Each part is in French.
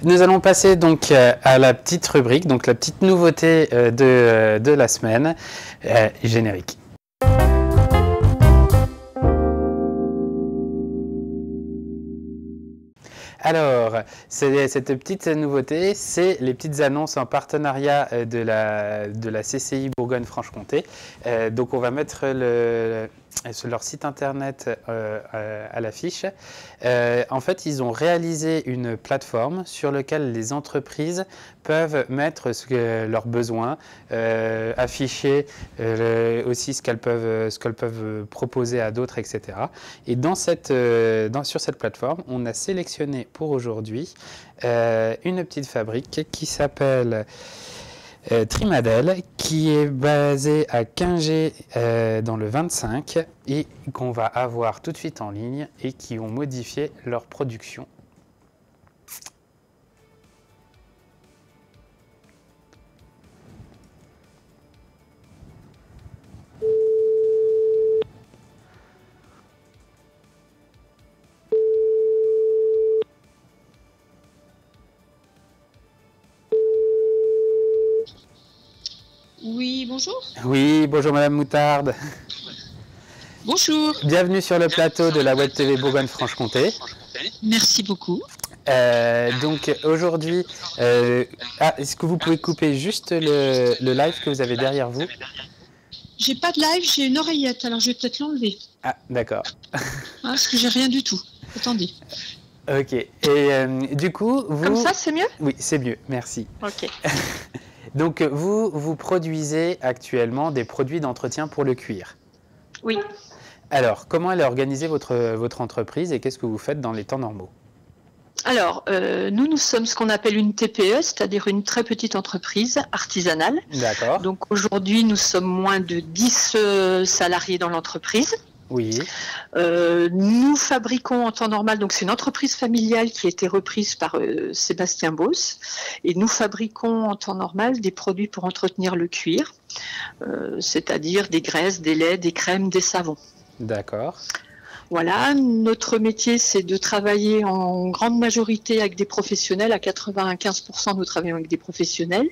Nous allons passer donc à la petite rubrique, donc la petite nouveauté de la semaine, générique. Alors, cette petite nouveauté, c'est les petites annonces en partenariat de la CCI Bourgogne-Franche-Comté. Donc, on va mettre sur leur site internet à l'affiche. En fait, ils ont réalisé une plateforme sur laquelle les entreprises peuvent mettre leurs besoins, afficher aussi ce qu'elles peuvent proposer à d'autres, etc. Et sur cette plateforme, on a sélectionné pour aujourd'hui une petite fabrique qui s'appelle Trimadel, qui est basée à Quingé dans le 25 et qu'on va avoir tout de suite en ligne et qui ont modifié leur production. Oui, bonjour. Oui, bonjour Madame Moutarde. Bonjour. Bienvenue sur le plateau de la Web TV Bourgogne-Franche-Comté. Merci beaucoup. Donc aujourd'hui, est-ce que vous pouvez couper juste le live que vous avez derrière vous? J'ai pas de live, j'ai une oreillette, alors je vais peut-être l'enlever. Ah, d'accord. Parce que j'ai rien du tout. Attendez. Ok. Et du coup, vous... Comme ça, c'est mieux? Oui, c'est mieux, merci. Ok. Donc vous produisez actuellement des produits d'entretien pour le cuir. Oui. Alors, comment elle est organisée votre entreprise et qu'est-ce que vous faites dans les temps normaux? Alors, nous sommes ce qu'on appelle une TPE, c'est-à-dire une très petite entreprise artisanale. D'accord. Donc aujourd'hui, nous sommes moins de 10 salariés dans l'entreprise. Oui. Nous fabriquons en temps normal, donc c'est une entreprise familiale qui a été reprise par Sébastien Beauce, et nous fabriquons en temps normal des produits pour entretenir le cuir, c'est-à-dire des graisses, des laits, des crèmes, des savons. D'accord. Voilà, notre métier, c'est de travailler en grande majorité avec des professionnels. À 95%, nous travaillons avec des professionnels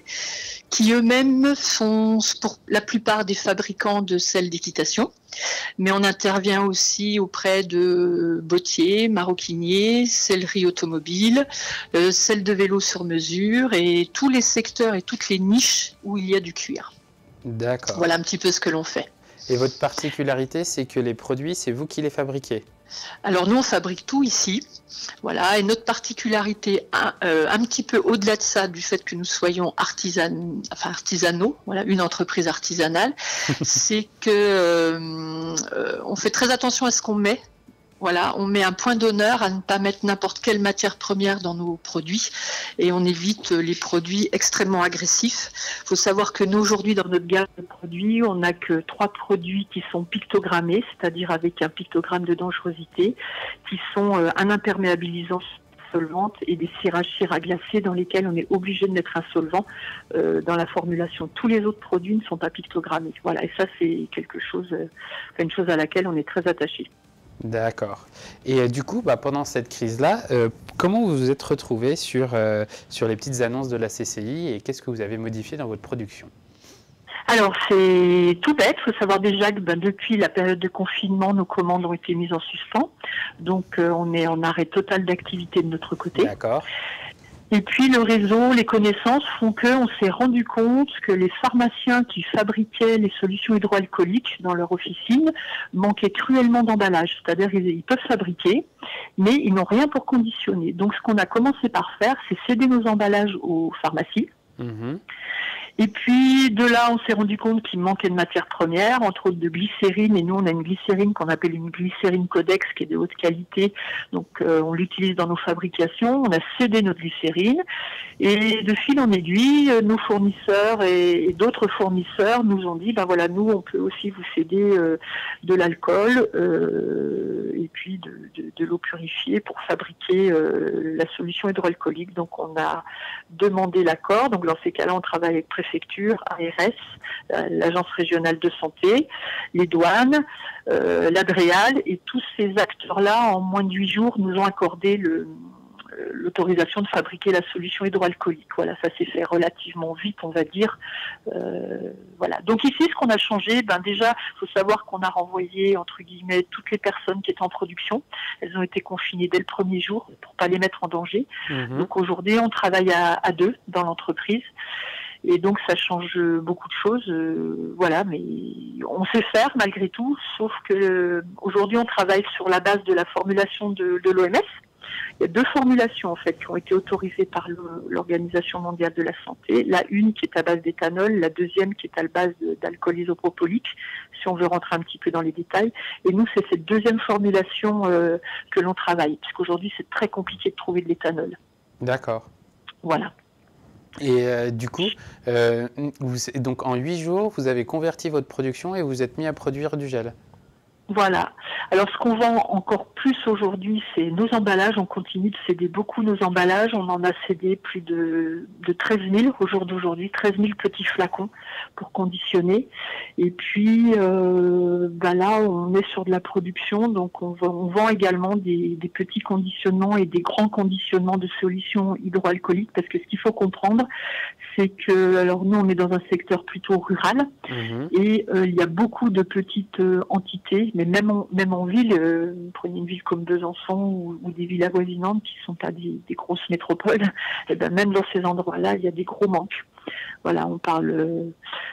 qui eux-mêmes sont pour la plupart des fabricants de selles d'équitation. Mais on intervient aussi auprès de bottiers, maroquiniers, selleries automobiles, selles de vélo sur mesure et tous les secteurs et toutes les niches où il y a du cuir. D'accord. Voilà un petit peu ce que l'on fait. Et votre particularité, c'est que les produits, c'est vous qui les fabriquez? Alors nous, on fabrique tout ici. Voilà. Et notre particularité, un petit peu au-delà de ça, du fait que nous soyons artisanaux, voilà, une entreprise artisanale, c'est que on fait très attention à ce qu'on met. Voilà, on met un point d'honneur à ne pas mettre n'importe quelle matière première dans nos produits et on évite les produits extrêmement agressifs. Il faut savoir que nous, aujourd'hui, dans notre gamme de produits, on n'a que 3 produits qui sont pictogrammés, c'est-à-dire avec un pictogramme de dangerosité, qui sont un imperméabilisant solvante et des cirages cire glacés dans lesquels on est obligé de mettre un solvant dans la formulation. Tous les autres produits ne sont pas pictogrammés. Voilà, et ça, c'est une chose à laquelle on est très attaché. D'accord. Et du coup, pendant cette crise-là, comment vous vous êtes retrouvé sur les petites annonces de la CCI et qu'est-ce que vous avez modifié dans votre production? Alors, c'est tout bête. Il faut savoir déjà que depuis la période de confinement, nos commandes ont été mises en suspens. Donc, on est en arrêt total d'activité de notre côté. D'accord. Et puis le réseau, les connaissances font qu'on s'est rendu compte que les pharmaciens qui fabriquaient les solutions hydroalcooliques dans leur officine manquaient cruellement d'emballage. C'est-à-dire ils peuvent fabriquer, mais ils n'ont rien pour conditionner. Donc ce qu'on a commencé par faire, c'est céder nos emballages aux pharmacies. Mmh. Et puis de là, on s'est rendu compte qu'il manquait de matières premières, entre autres de glycérine. Et nous, on a une glycérine qu'on appelle une glycérine Codex, qui est de haute qualité. Donc, on l'utilise dans nos fabrications. On a cédé notre glycérine. Et de fil en aiguille, nos fournisseurs et d'autres fournisseurs nous ont dit, voilà, nous, on peut aussi vous céder de l'alcool et puis de l'eau purifiée pour fabriquer la solution hydroalcoolique. Donc, on a demandé l'accord. Donc, dans ces cas-là, on travaille avec préfecture, ARS, l'agence régionale de santé, les douanes, l'Adréal, et tous ces acteurs-là, en moins de 8 jours, nous ont accordé l'autorisation de fabriquer la solution hydroalcoolique. Voilà, ça s'est fait relativement vite, on va dire. Voilà. Donc ici, ce qu'on a changé, déjà, il faut savoir qu'on a renvoyé, entre guillemets, toutes les personnes qui étaient en production. Elles ont été confinées dès le premier jour pour pas les mettre en danger. Donc aujourd'hui, on travaille à deux dans l'entreprise. Et donc ça change beaucoup de choses, voilà, mais on sait faire malgré tout, sauf que aujourd'hui on travaille sur la base de la formulation de l'OMS. Il y a deux formulations en fait qui ont été autorisées par l'Organisation mondiale de la santé. La une qui est à base d'éthanol, la deuxième qui est à base d'alcool isopropylique, si on veut rentrer un petit peu dans les détails. Et nous, c'est cette deuxième formulation que l'on travaille, puisqu'aujourd'hui c'est très compliqué de trouver de l'éthanol. D'accord. Voilà. Et du coup, donc en 8 jours, vous avez converti votre production et vous êtes mis à produire du gel. Voilà. Alors, ce qu'on vend encore plus aujourd'hui, c'est nos emballages. On continue de céder beaucoup nos emballages. On en a cédé plus de 13 000 au jour d'aujourd'hui, 13 000 petits flacons pour conditionner. Et puis, là, on est sur de la production. Donc, on vend également des petits conditionnements et des grands conditionnements de solutions hydroalcooliques. Parce que ce qu'il faut comprendre, c'est que, alors nous, on est dans un secteur plutôt rural. Et il y a beaucoup de petites entités, mais même en ville, prenez une ville comme Besançon ou des villes avoisinantes qui ne sont pas des grosses métropoles, et même dans ces endroits-là, il y a des gros manques. Voilà, on parle,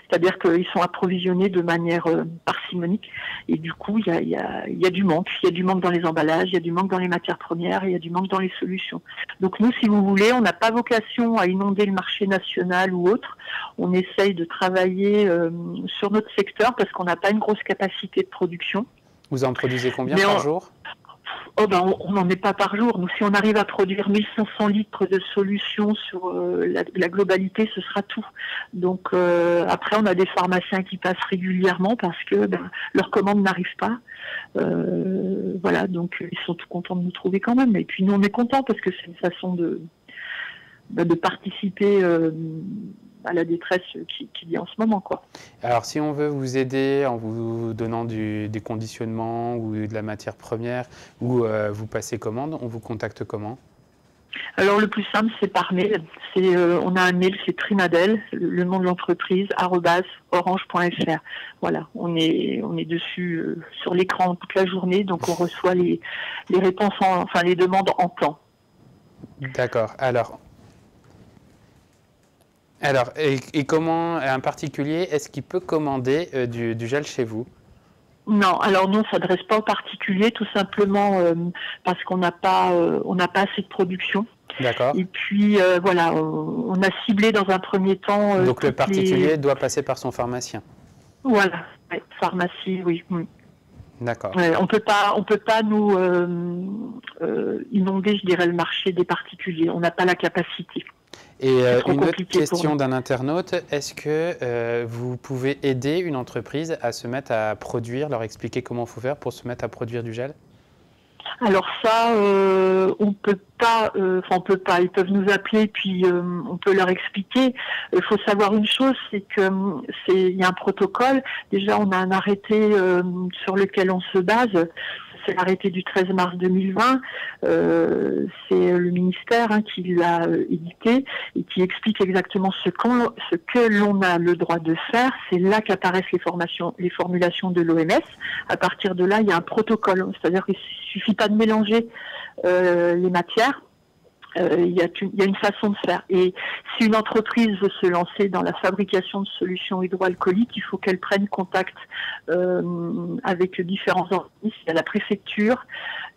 c'est-à-dire qu'ils sont approvisionnés de manière parcimonique, et du coup, il y a du manque. Il y a du manque dans les emballages, il y a du manque dans les matières premières, il y a du manque dans les solutions. Donc nous, si vous voulez, on n'a pas vocation à inonder le marché national ou autre. On essaye de travailler sur notre secteur parce qu'on n'a pas une grosse capacité de production. Vous en produisez combien par jour ? On n'en est pas par jour. Nous, si on arrive à produire 1500 litres de solutions sur la globalité, ce sera tout. Donc après, on a des pharmaciens qui passent régulièrement parce que leurs commandes n'arrivent pas. Voilà, donc ils sont tout contents de nous trouver quand même. Et puis nous, on est contents parce que c'est une façon de participer à la détresse qu'il y a en ce moment, quoi. Alors, si on veut vous aider en vous donnant des conditionnements ou de la matière première, ou vous passez commande, on vous contacte comment ? Alors, le plus simple, c'est par mail. On a un mail, c'est Trinadel, le nom de l'entreprise, @orange.fr. Voilà, on est dessus sur l'écran toute la journée, donc on reçoit les réponses, les demandes en temps. D'accord. Alors, et comment un particulier, est-ce qu'il peut commander du gel chez vous ? Non, alors nous, on ne s'adresse pas aux particuliers, tout simplement parce qu'on n'a pas assez de production. D'accord. Et puis, voilà, on a ciblé dans un premier temps... Donc le particulier doit passer par son pharmacien. Voilà, ouais, pharmacie, oui. D'accord. On peut pas nous inonder, je dirais, le marché des particuliers. On n'a pas la capacité. Et une autre question d'un internaute, est-ce que vous pouvez aider une entreprise à se mettre à produire, leur expliquer comment il faut faire pour se mettre à produire du gel ? Alors ça, on peut pas, ils peuvent nous appeler puis on peut leur expliquer. Il faut savoir une chose, c'est que il y a un protocole. Déjà, on a un arrêté sur lequel on se base. C'est l'arrêté du 13 mars 2020. C'est le ministère qui l'a édité et qui explique exactement ce que l'on a le droit de faire. C'est là qu'apparaissent les formulations de l'OMS. À partir de là, il y a un protocole. C'est-à-dire qu'il suffit pas de mélanger les matières. Il y a une façon de faire. Et si une entreprise veut se lancer dans la fabrication de solutions hydroalcooliques, il faut qu'elle prenne contact avec différents organismes. Il y a la préfecture,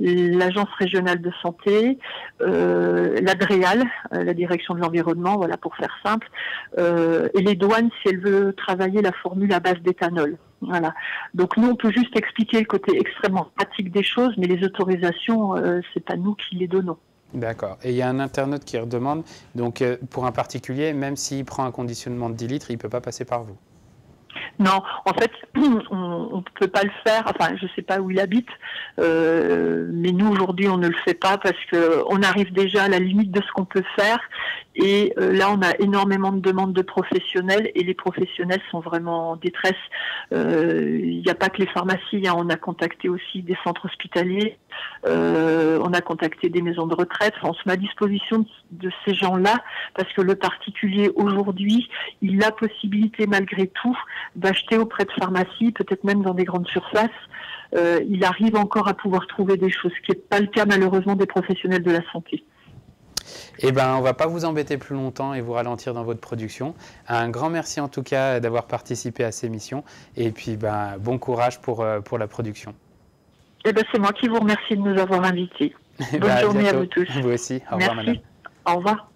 l'agence régionale de santé, l'ADREAL, la direction de l'environnement, voilà pour faire simple, et les douanes si elle veut travailler la formule à base d'éthanol. Voilà. Donc nous, on peut juste expliquer le côté extrêmement pratique des choses, mais les autorisations, c'est pas nous qui les donnons. D'accord. Et il y a un internaute qui redemande, donc pour un particulier, même s'il prend un conditionnement de 10 litres, il ne peut pas passer par vous? Non, en fait, on ne peut pas le faire. Enfin, je ne sais pas où il habite, mais nous, aujourd'hui, on ne le fait pas parce qu'on arrive déjà à la limite de ce qu'on peut faire. Et là, on a énormément de demandes de professionnels et les professionnels sont vraiment en détresse. Il n'y a pas que les pharmacies, on a contacté aussi des centres hospitaliers. on a contacté des maisons de retraite. Enfin, on se met à disposition de ces gens-là parce que le particulier aujourd'hui, il a la possibilité malgré tout d'acheter auprès de pharmacies, peut-être même dans des grandes surfaces. Il arrive encore à pouvoir trouver des choses, ce qui n'est pas le cas malheureusement des professionnels de la santé. Eh ben, on ne va pas vous embêter plus longtemps et vous ralentir dans votre production. Un grand merci en tout cas d'avoir participé à ces missions et puis bon courage pour la production. Eh ben, c'est moi qui vous remercie de nous avoir invités. Bonne journée à vous tous. Vous aussi. Au revoir, merci. madame. Au revoir.